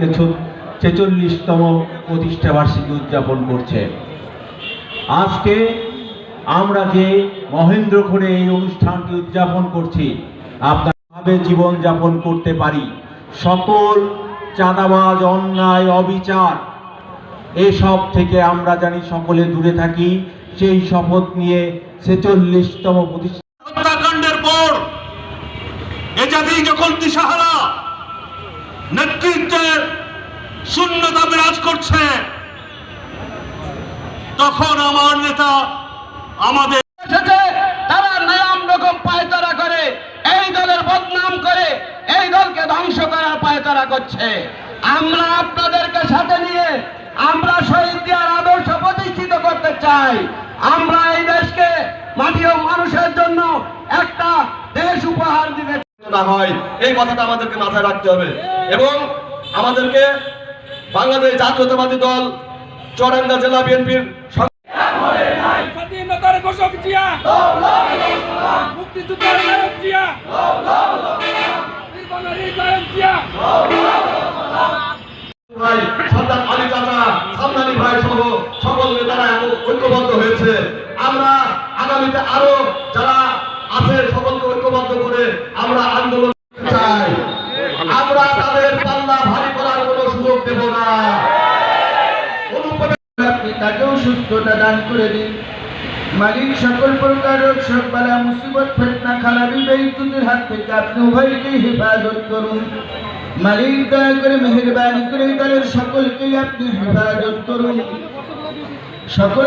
46তম প্রতিষ্ঠা বার্ষিকী উদযাপন করছে। আজকে আমরা যে মহেন্দ্রক্ষণে এই অনুষ্ঠানটি উদযাপন করছি, আপনারভাবে জীবন যাপন করতে পারি, সকল চাঁদাবাজ, অন্যায়, অবিচার এসব থেকে আমরা জানি সকলে দূরে থাকি, সেই শপথ নিয়ে 46তম হত্যাকাণ্ডের পর এ জাতি যখন দিশাহারা, নেতৃত্বের শূন্যতা বিরাজ করছে, তখন আমার নেতা আমাদের তারা নানান রকম পায়তারা করে, এই দলের বদনাম করে, এই দলকে ধ্বংস করার পায়তারা করছে। আমরা আপনাদেরকে সাথে নিয়ে আমরা শহীদ জিয়ার আদর্শ প্রতিষ্ঠিত করতে চাই। আমরা এই দেশকে মাটি ও মানুষের জন্য একটা দেশ উপহার দিতে না হয়, এই কথাটা আমাদেরকে মাথায় রাখতে হবে। এবং আমাদেরকে বাংলাদেশ জাতীয়তাবাদী দল চুয়াডাঙ্গা জেলা বিএনপির স্বাধীনতার ঘোষক জিয়া, মুক্তিযুদ্ধের নায়ক জিয়া, নির্বাণের নায়ক জিয়া, ভাই সর্দার আলী চাচা, সামনানি ভাই সহ সকল নেতারা ঐক্যবদ্ধ হয়েছে। আমরা আগামীতে আরো যারা আছে সকলকে ঐক্যবদ্ধ করে আমরা আন্দোলন চাই। আমরা তাদের পাল্লা ভারী করার কোনো সুযোগ দেব না। আপনি তাকেও সুস্থতা দান করে দিন মালিক। সকল প্রকার রোগ, শোক, বালা, মুসিবত, ফিতনা, খারাপি, বেইজ্জতির হাত থেকে আপনি উভয়কেই হেফাজত করুন মালিক। দয়া করে মেহেরবানি করে দলের সকলকেই আপনি হেফাজত করুন। সকল